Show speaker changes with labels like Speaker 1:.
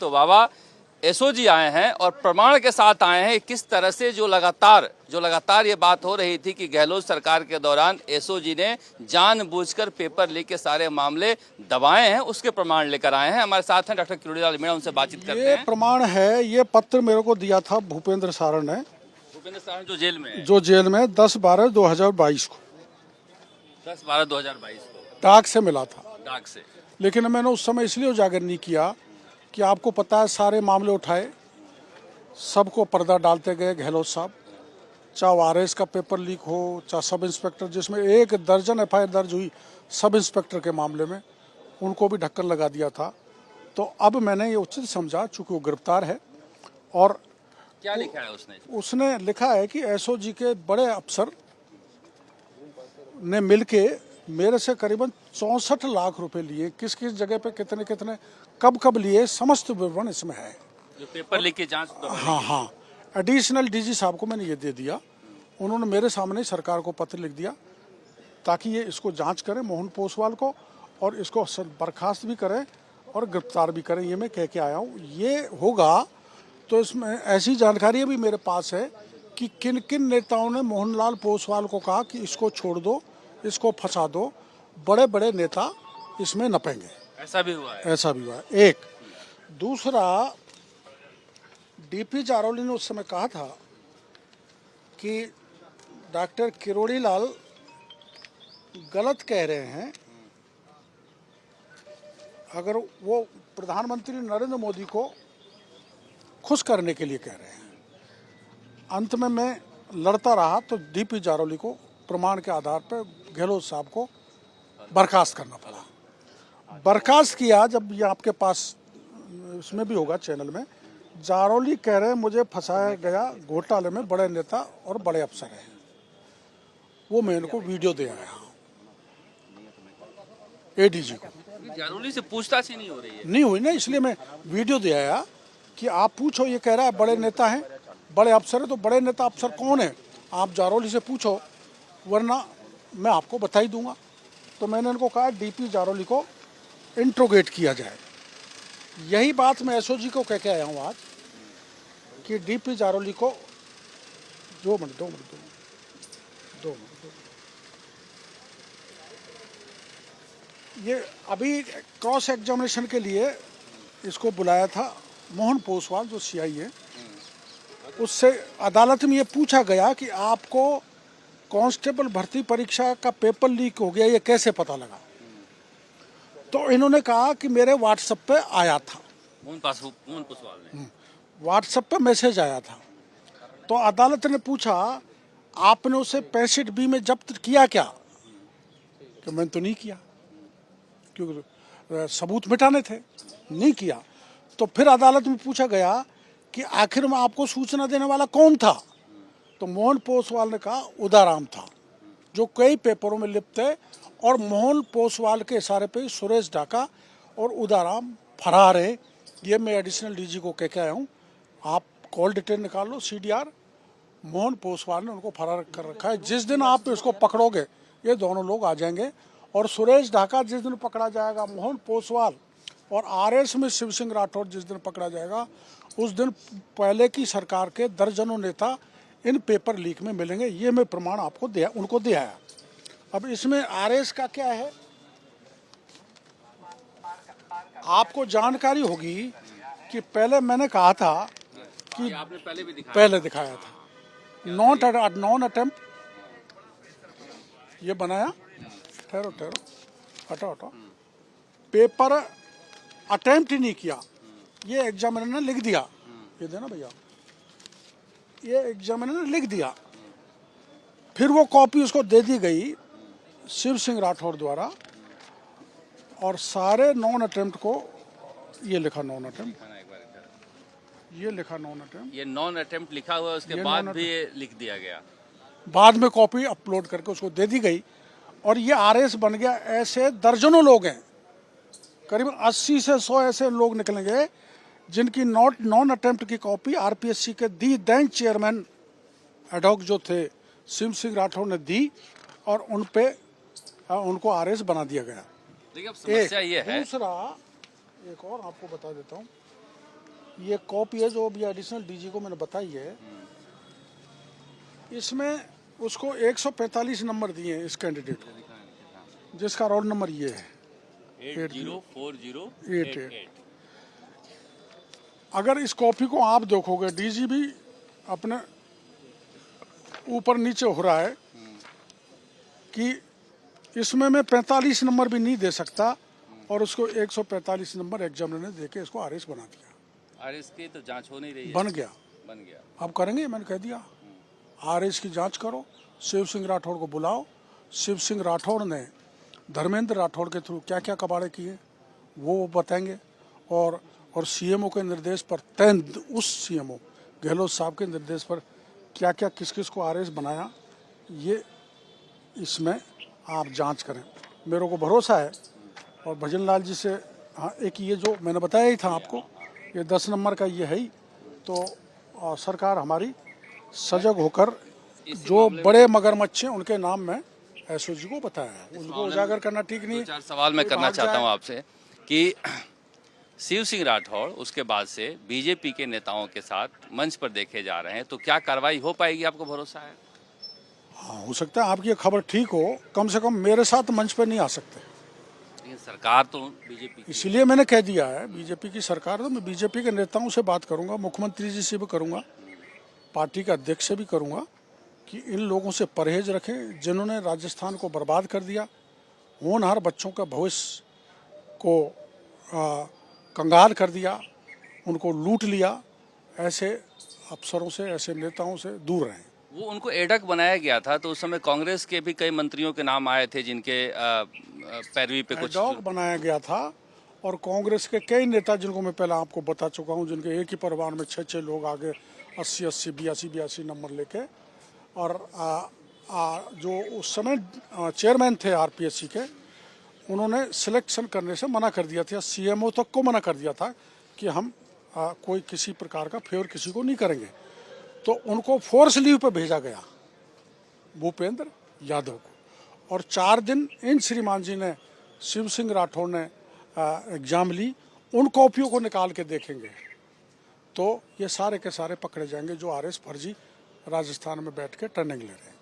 Speaker 1: तो बाबा एसओजी आए हैं और प्रमाण के साथ आए हैं। किस तरह से जो लगातार ये बात हो रही थी कि गहलोत सरकार के दौरान एसओजी ने जानबूझकर पेपर लीक के सारे मामले दबाए हैं, उसके प्रमाण लेकर आए हैं। हमारे साथ हैं डॉक्टर किरोड़ीलाल मीणा, उनसे बातचीत करते हैं।
Speaker 2: ये प्रमाण है, ये पत्र मेरे को दिया था भूपेंद्र सारण ने,
Speaker 1: भूपेंद्र सारण जो जेल में है,
Speaker 2: जो जेल में 10/12/2022 को
Speaker 1: 10/12/2022 को
Speaker 2: डाक से मिला था।
Speaker 1: डाक से,
Speaker 2: लेकिन मैंने उस समय इसलिए उजागर नहीं किया कि आपको पता है सारे मामले उठाए, सबको पर्दा डालते गए गहलोत साहब। चाहे आरएस का पेपर लीक हो, चाहे सब इंस्पेक्टर, जिसमें 1 दर्जन एफआईआर दर्ज हुई सब इंस्पेक्टर के मामले में, उनको भी ढक्कन लगा दिया था। तो अब मैंने ये उचित समझा, चूंकि वो गिरफ्तार है। और
Speaker 1: क्या लिखा है
Speaker 2: उसने लिखा है कि एसओजी के बड़े अफसर ने मिलके मेरे से करीबन 64 लाख रुपए लिए, किस किस जगह पे कितने कितने कब कब लिए, समस्त विवरण इसमें है।
Speaker 1: जो पेपर लीक की जांच
Speaker 2: हाँ, एडिशनल डीजी साहब को मैंने ये दे दिया। उन्होंने मेरे सामने सरकार को पत्र लिख दिया ताकि ये इसको जांच करें मोहन पोसवाल को, और इसको बर्खास्त भी करें और गिरफ्तार भी करें। ये मैं कह के आया हूँ। ये होगा तो इसमें ऐसी जानकारी भी मेरे पास है कि किन किन नेताओं ने मोहनलाल पोसवाल को कहा कि इसको छोड़ दो, इसको फंसा दो। बड़े बड़े नेता इसमें नपेंगे।
Speaker 1: ऐसा भी हुआ है।
Speaker 2: ऐसा भी हुआ है। एक दूसरा, डीपी जारौली ने उस समय कहा था कि डॉक्टर किरोड़ीलाल गलत कह रहे हैं। अगर वो प्रधानमंत्री नरेंद्र मोदी को खुश करने के लिए कह रहे हैं। अंत में मैं लड़ता रहा तो डीपी जारौली को प्रमाण के आधार पर गहलोत साहब को बर्खास्त करना पड़ा। बर्खास्त किया। जब ये आपके पास इसमें भी होगा चैनल में, जारौली कह रहे हैं मुझे फंसाया गया घोटाले में, बड़े नेता और बड़े अफसर हैं। वो मैं इनको वीडियो दे आया हूँ एडीजी को।
Speaker 1: जारौली से पूछताछ ही नहीं हो रही है।
Speaker 2: नहीं हुई ना, इसलिए मैं वीडियो दे आया कि आप पूछो। ये कह रहा है बड़े नेता हैं, बड़े अफसर है, तो बड़े नेता अफसर कौन है आप जारौली से पूछो, वरना मैं आपको बता ही दूंगा। तो मैंने इनको कहा डीपी जारौली को इंट्रोगेट किया जाए। यही बात मैं एसओजी को कह के आया हूँ आज कि डीपी जारौली को 2 मिनट ये अभी क्रॉस एग्जामिनेशन के लिए इसको बुलाया था मोहन पोसवाल जो सीआई है। उससे अदालत में ये पूछा गया कि आपको कांस्टेबल भर्ती परीक्षा का पेपर लीक हो गया, ये कैसे पता लगा? तो इन्होंने कहा कि मेरे व्हाट्सएप पे आया था,
Speaker 1: मोहन पोसवाल ने
Speaker 2: व्हाट्सएप पे मैसेज आया था। तो अदालत ने पूछा आपने उसे 65B में जब्त किया क्या? कि मैंने तो नहीं किया, क्योंकि सबूत मिटाने थे, नहीं किया। तो फिर अदालत में पूछा गया कि आखिर में आपको सूचना देने वाला कौन था? तो मोहन पोसवाल ने कहा उदाराम था, जो कई पेपरों में लिप्त है। और मोहन पोसवाल के इशारे पे सुरेश ढाका और उदाराम फरार है। ये मैं एडिशनल डीजी को कह के आया हूँ। आप कॉल डिटेल निकाल लो, सीडीआर। मोहन पोसवाल ने उनको फरार कर रखा है। जिस दिन आप इसको पकड़ोगे ये दोनों लोग आ जाएंगे। और सुरेश ढाका जिस दिन पकड़ा जाएगा, मोहन पोसवाल और आरएस में शिव सिंह राठौर जिस दिन पकड़ा जाएगा, उस दिन पहले की सरकार के दर्जनों नेता इन पेपर लीक में मिलेंगे। ये मैं प्रमाण आपको उनको दिया है। अब इसमें आरएस का क्या है, आपको जानकारी होगी कि पहले मैंने कहा था कि
Speaker 1: आपने
Speaker 2: पहले दिखाया था नॉन अटेम्प्ट। ये बनाया, ठहरो हटाओ, पेपर अटेम्प्ट ही नहीं किया, ये एग्जामिनर ने लिख दिया। ये देना भैया, ये एग्जामिनर ने लिख दिया। फिर वो कॉपी उसको दे दी गई शिव सिंह राठौर द्वारा, और सारे नॉन अटेम्प्ट को ये लिखा नॉन अटेम्प्ट, ये लिखा नॉन अटेम्प्ट,
Speaker 1: ये नॉन अटेम्प्ट लिखा हुआ है। उसके बाद भी ये लिख दिया गया।
Speaker 2: बाद में कॉपी अपलोड करके उसको दे दी गई, और ये आरएस बन गया। ऐसे दर्जनों लोग हैं, करीब 80 से 100 ऐसे लोग निकलेंगे जिनकी नॉन अटेम्प्ट की कॉपी आरपीएससी के दी दैन चेयरमैन एडॉक जो थे शिव सिंह राठौर ने दी, और उन पे उनको आरएस बना दिया गया।
Speaker 1: देखिए अब समस्या ये है।
Speaker 2: दूसरा, एक और आपको बता देता हूँ, ये कॉपी है जो अभी एडिशनल डीजी को मैंने बताई है। इसमें उसको 145 नंबर दिए हैं इस कैंडिडेट को, जिसका रोल नंबर ये है
Speaker 1: 804088।
Speaker 2: अगर इस कॉपी को आप देखोगे, डीजी भी अपने ऊपर नीचे हो रहा है कि इसमें मैं 45 नंबर भी नहीं दे सकता, और उसको 145 नंबर एग्जामिनर ने देके इसको आरएस बना दिया।
Speaker 1: आरएस की तो जांच हो नहीं रही है।
Speaker 2: बन गया। अब करेंगे, मैंने कह दिया आरएस की जांच करो, शिव सिंह राठौड़ को बुलाओ। शिव सिंह राठौड़ ने धर्मेंद्र राठौड़ के थ्रू क्या क्या कबाड़े किए वो बताएंगे, और सीएमओ के निर्देश पर उस सीएमओ गहलोत साहब के निर्देश पर क्या क्या किस किस को आरएस बनाया, ये इसमें आप जांच करें। मेरे को भरोसा है। और भजन लाल जी से, हाँ, एक ये जो मैंने बताया ही था आपको, ये 10 नंबर का ये है ही, तो सरकार हमारी सजग होकर जो बड़े मगरमच्छ हैं उनके नाम में एसओजी को बताया है, उनको उजागर करना ठीक नहीं है।
Speaker 1: 4 सवाल मैं करना चाहता हूं आपसे कि शिव सिंह राठौड़ उसके बाद से बीजेपी के नेताओं के साथ मंच पर देखे जा रहे हैं, तो क्या कार्रवाई हो पाएगी, आपको भरोसा है?
Speaker 2: हाँ, हो सकता है आपकी ये खबर ठीक हो, कम से कम मेरे साथ मंच पर नहीं आ सकते।
Speaker 1: लेकिन सरकार तो बीजेपी,
Speaker 2: इसलिए मैंने कह दिया है बीजेपी की सरकार, तो मैं बीजेपी के नेताओं से बात करूंगा, मुख्यमंत्री जी से भी करूंगा, पार्टी के अध्यक्ष से भी करूंगा कि इन लोगों से परहेज रखें जिन्होंने राजस्थान को बर्बाद कर दिया, होनहार बच्चों का भविष्य को कंगाल कर दिया, उनको लूट लिया। ऐसे अफसरों से, ऐसे नेताओं से दूर रहें।
Speaker 1: वो उनको एडक बनाया गया था, तो उस समय कांग्रेस के भी कई मंत्रियों के नाम आए थे जिनके पैरवी पे कुछ
Speaker 2: एडॉक बनाया गया था, और कांग्रेस के कई नेता जिनको मैं पहले आपको बता चुका हूं, जिनके एक ही परिवार में 6-6 लोग आगे 80-80, 82-82 नंबर लेके, और जो उस समय चेयरमैन थे आरपीएससी के, उन्होंने सिलेक्शन करने से मना कर दिया था, सीएमओ तक को मना कर दिया था कि हम कोई किसी प्रकार का फेवर किसी को नहीं करेंगे। तो उनको फोर्स लीव पर भेजा गया भूपेंद्र यादव को, और 4 दिन इन श्रीमान जी ने, शिव सिंह राठौड़ ने एग्जाम ली, उन कॉपियों को निकाल के देखेंगे तो ये सारे के सारे पकड़े जाएंगे जो आरएस फर्जी राजस्थान में बैठ के ट्रेनिंग ले रहे हैं।